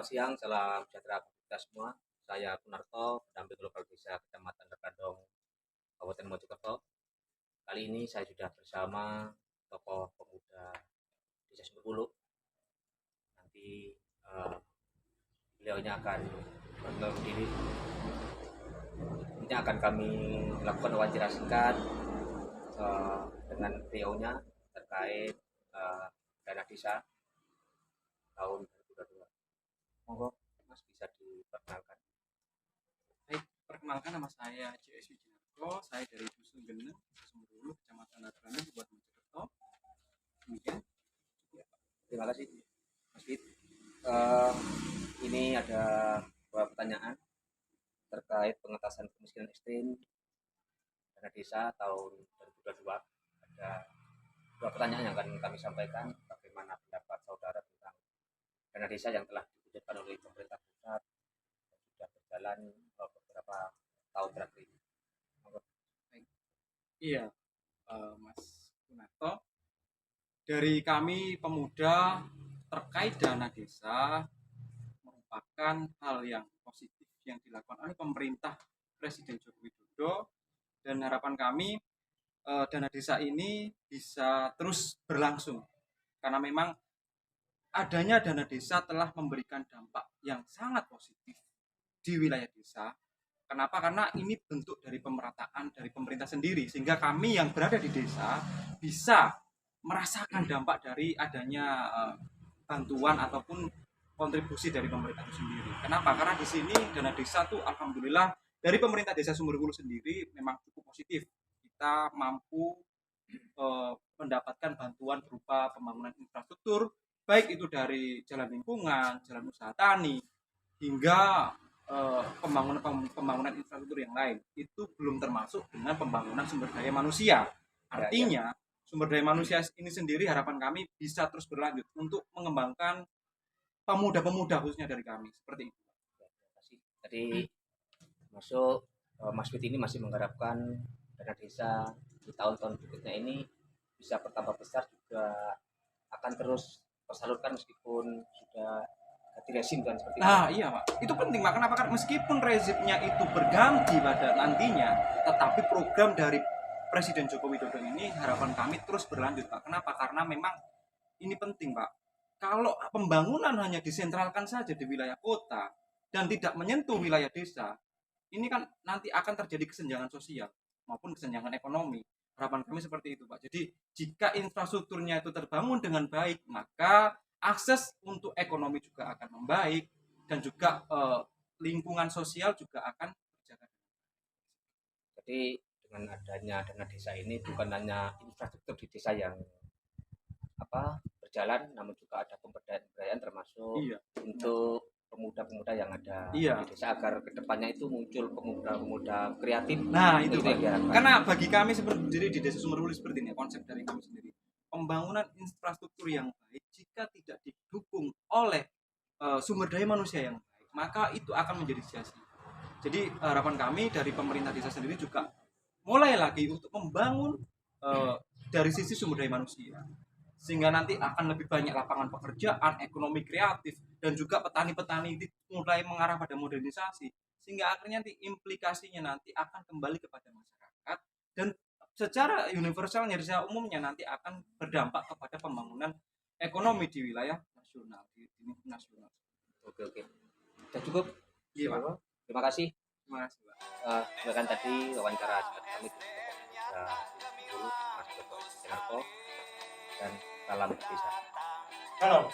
Selamat siang, salam sejahtera bagi kita semua. Saya Kunarto, pendamping Global Desa Kecamatan Terkadong, Kabupaten Mojokerto. Kali ini saya sudah bersama tokoh pemuda Desa Sumberbulu. Nanti beliaunya akan berkenalkan diri. Ini akan kami lakukan wawancara singkat dengan beliaunya terkait dana desa tahun 2022. Monggo Mas bisa diperkenalkan. Baik, perkenalkan nama saya CS Wijanarko. Saya dari Dusun Geneng, Desa Sumberbulu, Kecamatan Nagrani, Kabupaten Mojokerto. Demikian. Terima kasih Mas Fit. Ini ada beberapa pertanyaan terkait pengentasan kemiskinan ekstrim dana desa tahun 2022. Ada dua pertanyaan yang akan kami sampaikan. Bagaimana pendapat saudara tentang dana desa yang telah diwujudkan oleh pemerintah pusat dan sudah berjalan beberapa tahun terakhir ini. Baik. Iya, Mas Kunarto. Dari kami pemuda terkait dana desa merupakan hal yang positif yang dilakukan oleh pemerintah Presiden Joko Widodo, dan harapan kami dana desa ini bisa terus berlangsung karena memang adanya dana desa telah memberikan dampak yang sangat positif di wilayah desa. Kenapa? Karena ini bentuk dari pemerataan dari pemerintah sendiri, sehingga kami yang berada di desa bisa merasakan dampak dari adanya bantuan ataupun kontribusi dari pemerintah itu sendiri. Kenapa? Karena di sini dana desa tuh alhamdulillah dari pemerintah desa Sumberbulu sendiri memang cukup positif. Kita mampu mendapatkan bantuan berupa pembangunan infrastruktur, baik itu dari jalan lingkungan, jalan usaha tani, hingga pembangunan infrastruktur yang lain. Itu belum termasuk dengan pembangunan sumber daya manusia. Artinya sumber daya manusia ini sendiri harapan kami bisa terus berlanjut untuk mengembangkan pemuda-pemuda khususnya dari kami. Seperti itu. Terima kasih. Tadi masuk Mas Fit ini masih mengharapkan dana desa di tahun-tahun berikutnya ini bisa bertambah besar, juga akan terus tersalurkan meskipun sudah ganti rezim kan seperti itu. Nah, iya Pak, itu penting Pak. Kenapa? Karena meskipun rezimnya itu berganti pada nantinya, tetapi program dari Presiden Joko Widodo ini harapan kami terus berlanjut Pak. Kenapa? Karena memang ini penting Pak. Kalau pembangunan hanya disentralkan saja di wilayah kota dan tidak menyentuh wilayah desa, ini kan nanti akan terjadi kesenjangan sosial maupun kesenjangan ekonomi. Harapan kami seperti itu Pak. Jadi jika infrastrukturnya itu terbangun dengan baik, maka akses untuk ekonomi juga akan membaik, dan juga lingkungan sosial juga akan terjaga. Jadi dengan adanya dana desa ini bukan hanya infrastruktur di desa yang berjalan, namun juga ada pemberdayaan termasuk untuk pemuda-pemuda yang ada di desa, agar kedepannya itu muncul pemuda-pemuda kreatif. Nah itu Pak. Yang Karena bagi kami sendiri di Desa Sumberbulu seperti ini, konsep dari kami sendiri, pembangunan infrastruktur yang baik jika tidak didukung oleh sumber daya manusia yang baik, maka itu akan menjadi sia-sia. Jadi harapan kami dari pemerintah desa sendiri juga mulai lagi untuk membangun dari sisi sumber daya manusia, sehingga nanti akan lebih banyak lapangan pekerjaan, ekonomi kreatif, dan juga petani-petani mulai mengarah pada modernisasi, sehingga akhirnya nanti implikasinya nanti akan kembali kepada masyarakat, dan secara universalnya, secara umumnya nanti akan berdampak kepada pembangunan ekonomi di wilayah nasional, di nasional. Oke. Sudah cukup? Iya Pak. Terima kasih. Terima kasih Pak. Silakan tadi wawancara singkat kami dulu Mas Joko Wijanarko, dan salam desa. Salam.